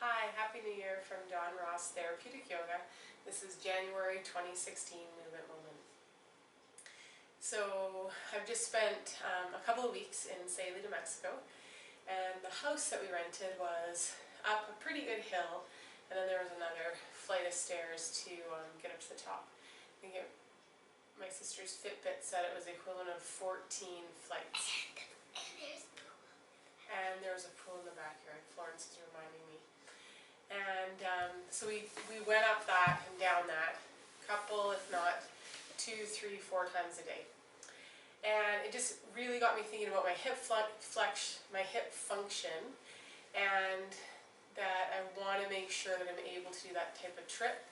Hi, Happy New Year from Dawn Ross Therapeutic Yoga. This is January 2016 Movement Moment. So I've just spent a couple of weeks in Salem, New Mexico, and the house that we rented was up a pretty good hill, and then there was another flight of stairs to get up to the top. I think my sister's Fitbit said it was the equivalent of 14 flights. And there was a pool in the backyard. Florence is reminding me. And so we went up that and down that, couple, if not 2, 3, 4 times a day. And it just really got me thinking about my hip function, and that I want to make sure that I'm able to do that type of trip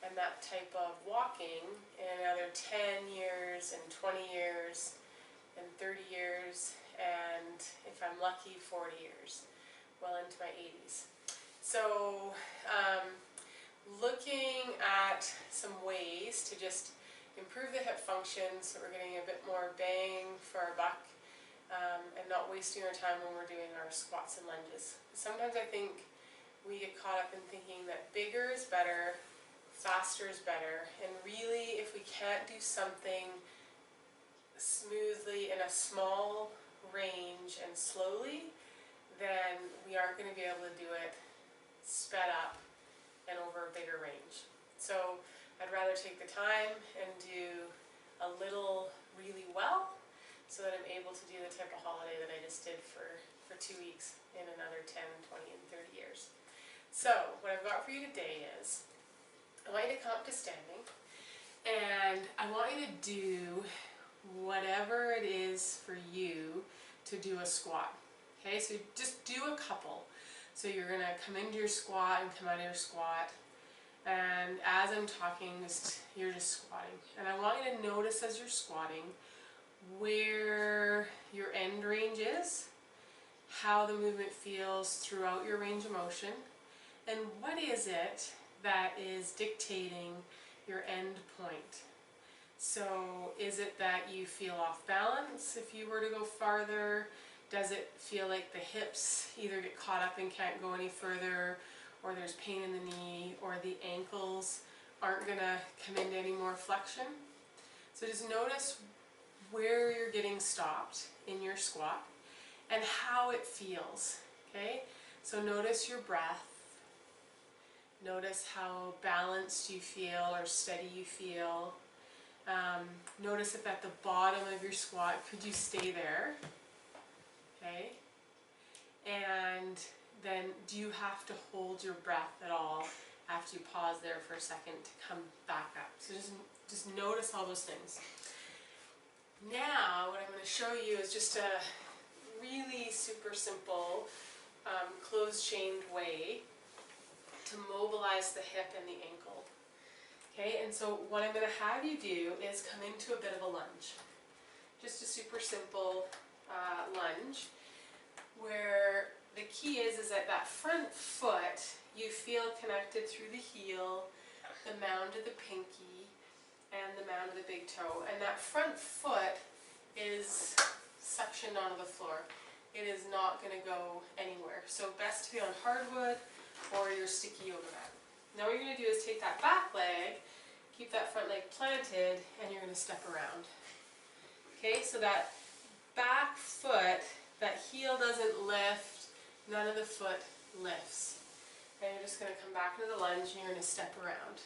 and that type of walking in another 10 years and 20 years and 30 years, and if I'm lucky, 40 years, well into my 80s. So looking at some ways to just improve the hip function so we're getting a bit more bang for our buck, and not wasting our time when we're doing our squats and lunges. Sometimes I think we get caught up in thinking that bigger is better, faster is better, and really if we can't do something smoothly in a small range and slowly, then we aren't going to be able to do it sped up and over a bigger range. So I'd rather take the time and do a little really well so that I'm able to do the type of holiday that I just did for 2 weeks in another 10, 20, and 30 years. So what I've got for you today is I want you to come up to standing, and I want you to do whatever it is for you to do a squat. Okay, so just do a couple. So you're going to come into your squat and come out of your squat, and as I'm talking, you're just squatting. And I want you to notice as you're squatting where your end range is, how the movement feels throughout your range of motion, and what is it that is dictating your end point. So is it that you feel off balance if you were to go farther? Does it feel like the hips either get caught up and can't go any further, or there's pain in the knee, or the ankles aren't going to come into any more flexion? So just notice where you're getting stopped in your squat and how it feels. Okay? So notice your breath. Notice how balanced you feel or steady you feel. Notice if at the bottom of your squat, could you stay there? Okay, and then do you have to hold your breath at all after you pause there for a second to come back up? So just notice all those things. Now what I'm going to show you is just a really super simple closed chained way to mobilize the hip and the ankle. Okay, and so what I'm going to have you do is come into a bit of a lunge. Just a super simple lunge, where the key is that front foot you feel connected through the heel, the mound of the pinky, and the mound of the big toe. And that front foot is suctioned onto the floor. It is not going to go anywhere. So best to be on hardwood or your sticky yoga mat. Now what you're going to do is take that back leg, keep that front leg planted, and you're going to step around. Okay, so that back foot, that heel doesn't lift, none of the foot lifts. And you're just going to come back into the lunge and you're going to step around.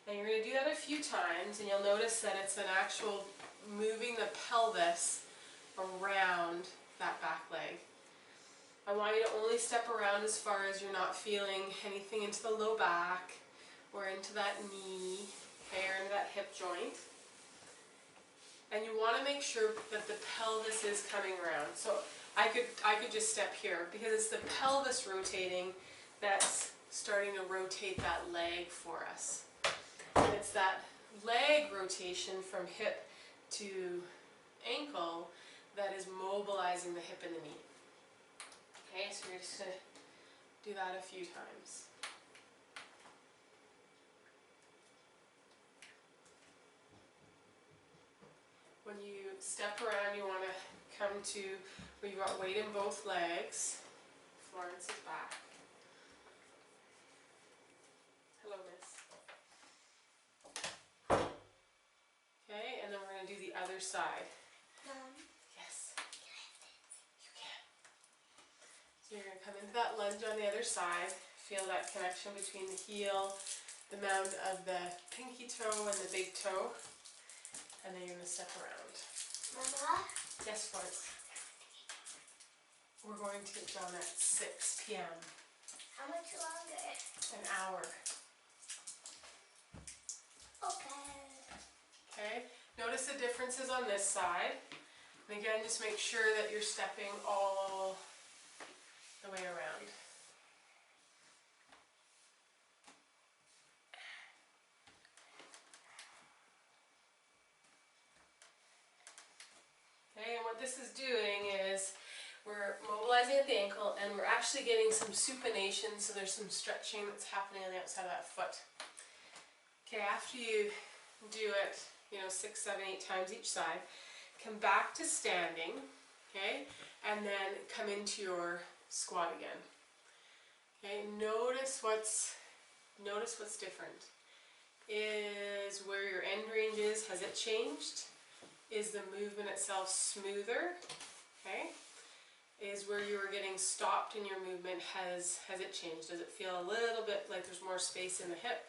And you're going to do that a few times, and you'll notice that it's an actual moving the pelvis around that back leg. I want you to only step around as far as you're not feeling anything into the low back or into that knee, okay, or into that hip joint. And you want to make sure that the pelvis is coming around. So I could just step here, because it's the pelvis rotating that's starting to rotate that leg for us. And it's that leg rotation from hip to ankle that is mobilizing the hip and the knee. Okay, so you're just going to do that a few times. When you step around, you want to come to where you've got weight in both legs. Florence is back. other side. Yes. You can. So you're going to come into that lunge on the other side. Feel that connection between the heel, the mound of the pinky toe and the big toe. And then you're going to step around. Mama? Yes, Florence. We're going to get done at 6 p.m. How much longer? An hour. Okay. Okay? Notice the differences on this side. And again, just make sure that you're stepping all the way around. Okay, and what this is doing is we're mobilizing at the ankle and we're actually getting some supination, so there's some stretching that's happening on the outside of that foot. Okay, after you do it, 6, 7, 8 times each side, come back to standing, okay, and then come into your squat again. Okay, notice what's different. Is where your end range is, has it changed? Is the movement itself smoother? Okay. Is where you were getting stopped in your movement, has it changed? Does it feel a little bit like there's more space in the hip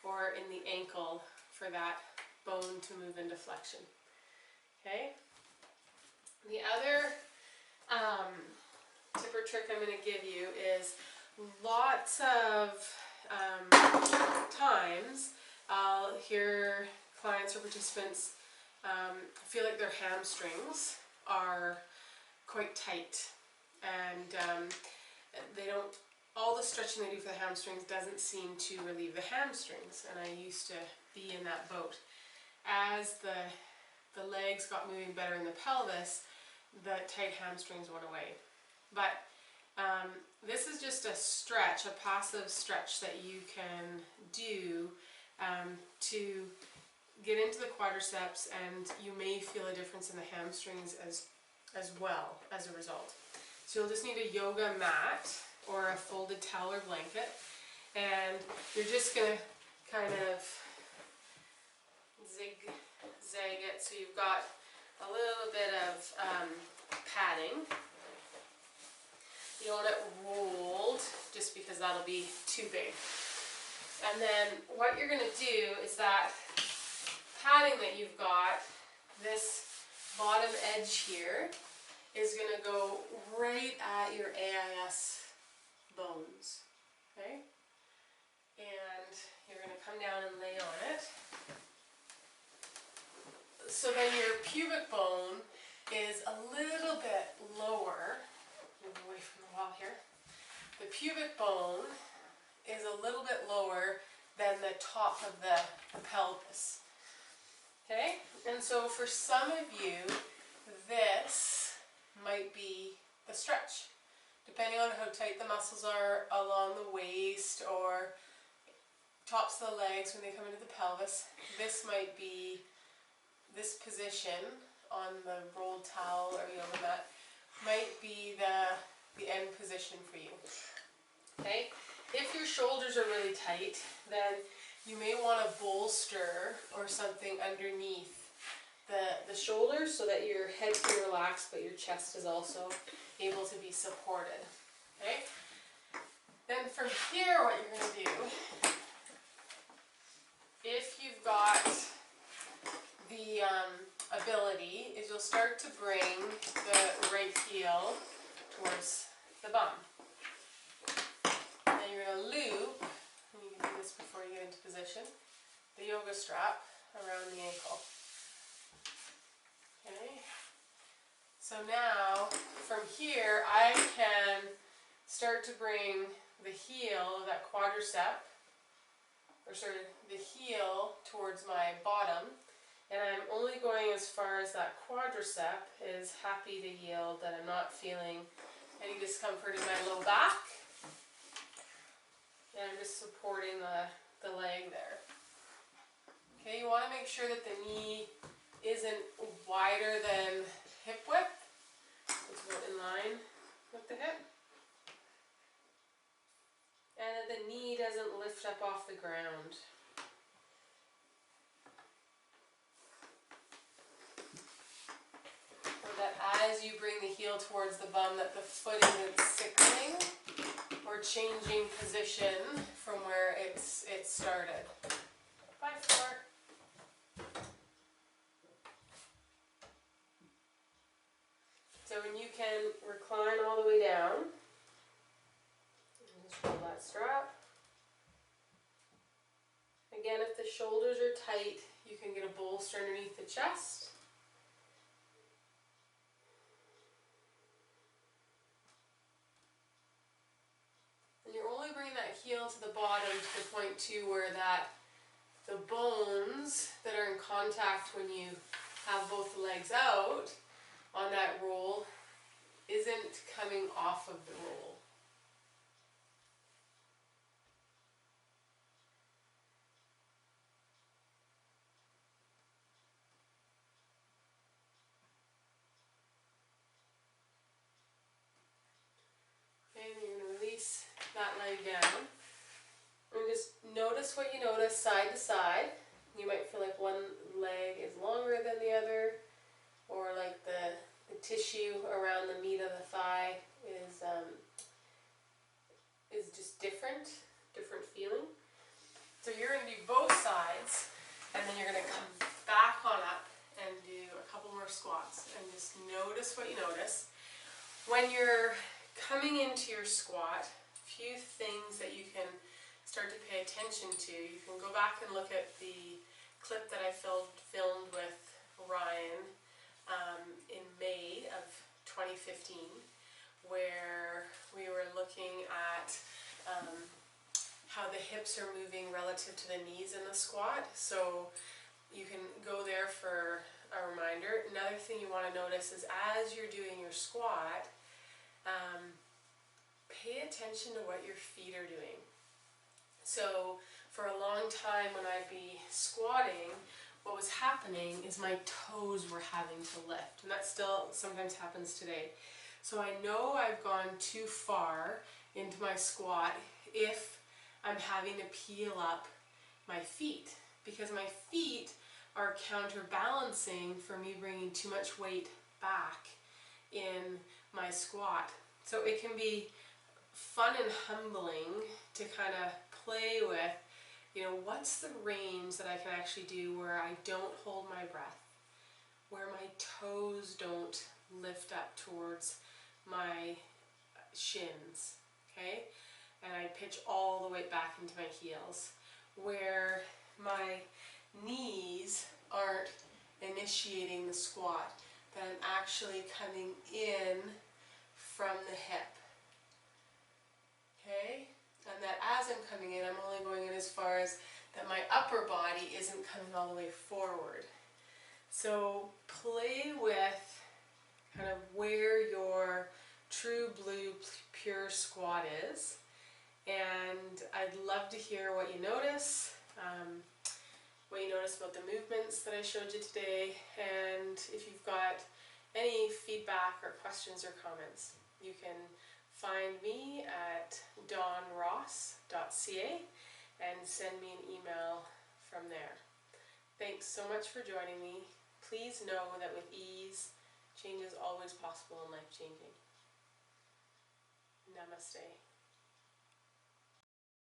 or in the ankle for that bone to move into flexion? Okay. The other tip or trick I'm going to give you is lots of times I'll hear clients or participants feel like their hamstrings are quite tight, and all the stretching they do for the hamstrings doesn't seem to relieve the hamstrings, and I used to be in that boat. As the legs got moving better in the pelvis, the tight hamstrings went away. But this is just a stretch, a passive stretch that you can do to get into the quadriceps, and you may feel a difference in the hamstrings as well as a result. So you'll just need a yoga mat or a folded towel or blanket, and you're just going to kind of zigzag it so you've got a little bit of padding. You don't want it rolled just because that'll be too big. And then what you're going to do is that padding that you've got, this bottom edge here, is going to go right at your AIS bones. Okay? And you're going to come down and lay on it. So then your pubic bone is a little bit lower. Move away from the wall here. The pubic bone is a little bit lower than the top of the pelvis. Okay? And so for some of you, this might be the stretch. Depending on how tight the muscles are along the waist or tops of the legs when they come into the pelvis, this might be, this position on the rolled towel or yoga mat might be the end position for you. Okay? If your shoulders are really tight, then you may want to bolster or something underneath the shoulders so that your head can relax but your chest is also able to be supported. Okay? Then from here, what you're going to do, if you've got the ability, is you'll start to bring the right heel towards the bum. And you're going to loop, and you can do this before you get into position, the yoga strap around the ankle. Okay? So now, from here, I can start to bring the heel of that quadricep, or sorry, the heel towards my bottom, and I'm only going as far as that quadricep is happy to yield, that I'm not feeling any discomfort in my low back, and I'm just supporting the leg there. Okay, you want to make sure that the knee isn't wider than hip width. It's about in line with the hip. And that the knee doesn't lift up off the ground. towards the bum, that the foot isn't sickling or changing position from where it started. Bye, Flor. So when you can recline all the way down, and just roll that strap. Again, if the shoulders are tight, you can get a bolster underneath the chest. And you're only bringing that heel to the bottom to the point too where that the bones that are in contact when you have both legs out on that roll isn't coming off of the roll. Okay, and you're going to release that leg down. And just notice what you notice side to side. You might feel like one leg is longer than the other, or like the tissue around the meat of the thigh is just different feeling. So you're going to do both sides, and then you're going to come back on up and do a couple more squats, and just notice what you notice. When you're coming into your squat, a few things that you can start to pay attention to. You can go back and look at the clip that I filmed with Ryan in May of 2015, where we were looking at how the hips are moving relative to the knees in the squat. So you can go there for a reminder. Another thing you want to notice is as you're doing your squat, pay attention to what your feet are doing. So for a long time when I'd be squatting, what was happening is my toes were having to lift, and that still sometimes happens today. So I know I've gone too far into my squat if I'm having to peel up my feet, because my feet are counterbalancing for me bringing too much weight back in my squat. So it can be fun and humbling to kind of play with, you know, what's the range that I can actually do where I don't hold my breath, where my toes don't lift up towards my shins, okay? And I pitch all the way back into my heels, where my knees aren't initiating the squat, that I'm actually coming in from the hip, okay? And that as I'm coming in, I'm only going in as far as that my upper body isn't coming all the way forward. So play with kind of where your true blue pure squat is, and I'd love to hear what you notice, what you notice about the movements that I showed you today, and if you've got any feedback or questions or comments, you can find me at dawnross.ca and send me an email from there. Thanks so much for joining me. Please know that with ease, change is always possible and life-changing. Namaste.